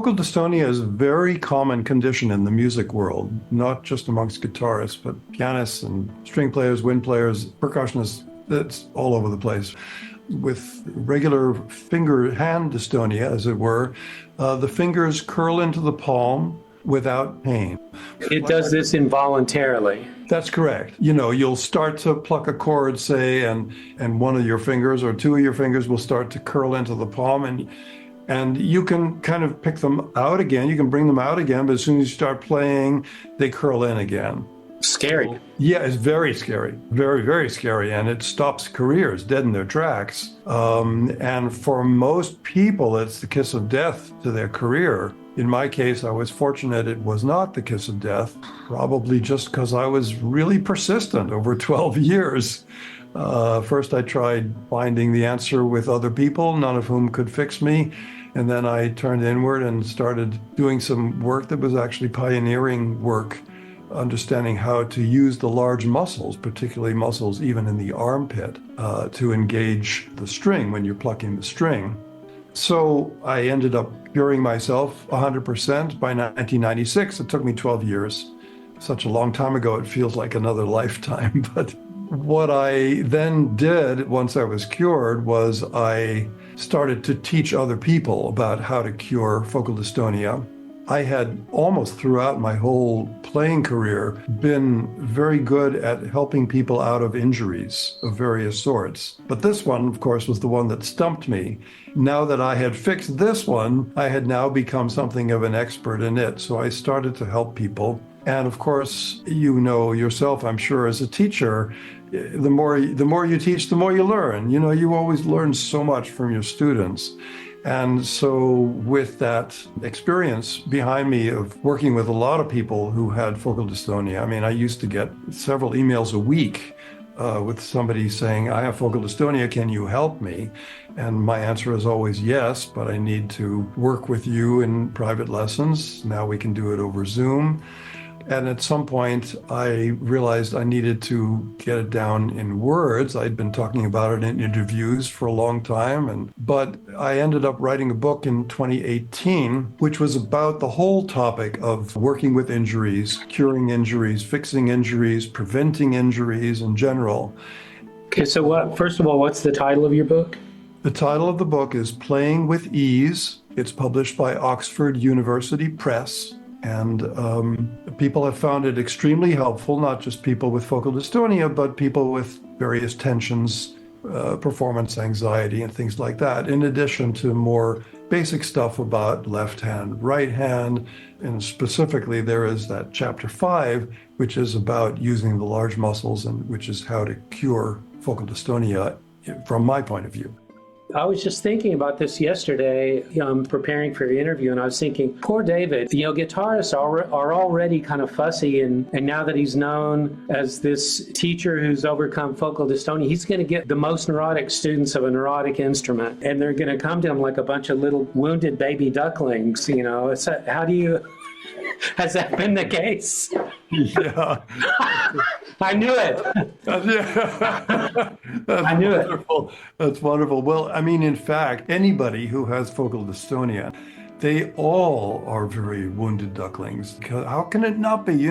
Focal dystonia is a very common condition in the music world, not just amongst guitarists, but pianists and string players, wind players, percussionists. It's all over the place. With regular hand dystonia, as it were, the fingers curl into the palm without pain. It does this involuntarily. That's correct. You'll start to pluck a chord, say, and one of your fingers or two of your fingers will start to curl into the palm, and you can kind of pick them out again. You can bring them out again, but as soon as you start playing, they curl in again. Scary. Yeah, it's very scary. Very, very scary. And it stops careers dead in their tracks. And for most people, it's the kiss of death to their career. In my case, I was fortunate it was not the kiss of death, probably just because I was really persistent over 12 years. First, I tried finding the answer with other people, none of whom could fix me. And then I turned inward and started doing some work that was actually pioneering work, understanding how to use the large muscles, particularly muscles even in the armpit, to engage the string when you're plucking the string. So I ended up curing myself 100% by 1996. It took me 12 years. Such a long time ago, it feels like another lifetime. But what I then did once I was cured was I started to teach other people about how to cure focal dystonia. I had almost throughout my whole playing career been very good at helping people out of injuries of various sorts. But this one, of course, was the one that stumped me. Now that I had fixed this one, I had now become something of an expert in it. So I started to help people. And of course, you know yourself, I'm sure, as a teacher, the more you teach, the more you learn. You always learn so much from your students. And so with that experience behind me of working with a lot of people who had focal dystonia, I used to get several emails a week with somebody saying, I have focal dystonia, can you help me? And my answer is always yes, but I need to work with you in private lessons. Now we can do it over Zoom. And at some point, I realized I needed to get it down in words. I'd been talking about it in interviews for a long time, but I ended up writing a book in 2018, which was about the whole topic of working with injuries, curing injuries, fixing injuries, preventing injuries in general. Okay, so first of all, what's the title of your book? The title of the book is Playing with Ease. It's published by Oxford University Press. And people have found it extremely helpful, not just people with focal dystonia, but people with various tensions, performance anxiety, and things like that, in addition to more basic stuff about left hand, right hand. And specifically, there is that chapter 5, which is about using the large muscles, and which is how to cure focal dystonia from my point of view. I was just thinking about this yesterday, preparing for your interview, and I was thinking, poor David, guitarists are already kind of fussy, and now that he's known as this teacher who's overcome focal dystonia, he's going to get the most neurotic students of a neurotic instrument, and they're going to come to him like a bunch of little wounded baby ducklings, Has that been the case? Yeah. I knew it. I knew wonderful. It. That's wonderful. Well, in fact, anybody who has focal dystonia, they all are very wounded ducklings. How can it not be?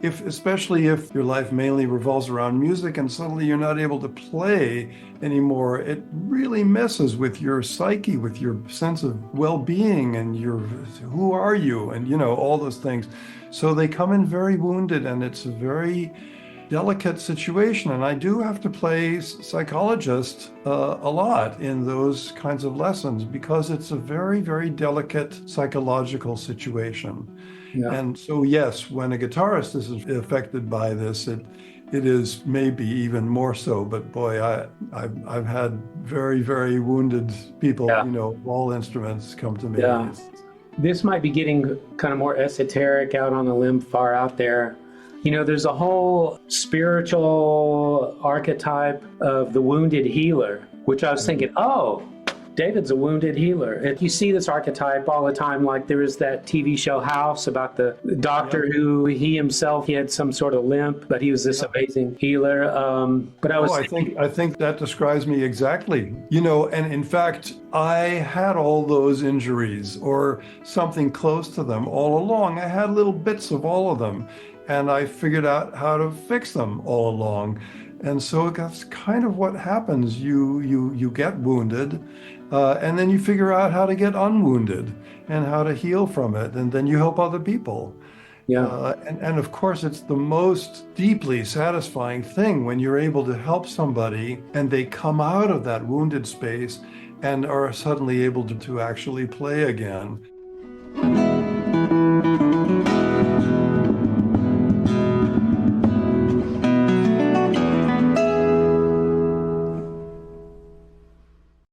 Especially if your life mainly revolves around music and suddenly you're not able to play anymore, it really messes with your psyche, with your sense of well-being and who are you, and all those things. So they come in very wounded, and it's a very delicate situation. And I do have to play psychologist a lot in those kinds of lessons because it's a very, very delicate psychological situation. Yeah. And so, yes, when a guitarist is affected by this, it is maybe even more so. But boy, I've had very, very wounded people, all instruments come to me. Yeah. This might be getting kind of more esoteric, out on a limb, far out there. There's a whole spiritual archetype of the wounded healer, which I was thinking, David's a wounded healer. And you see this archetype all the time, like there is that TV show House about the doctor who he had some sort of limp, but he was this amazing healer. But I think that describes me exactly. And in fact, I had all those injuries or something close to them all along. I had little bits of all of them, and I figured out how to fix them all along. And so that's kind of what happens. You get wounded, and then you figure out how to get unwounded and how to heal from it, and then you help other people. Yeah. And of course, it's the most deeply satisfying thing when you're able to help somebody and they come out of that wounded space and are suddenly able to actually play again.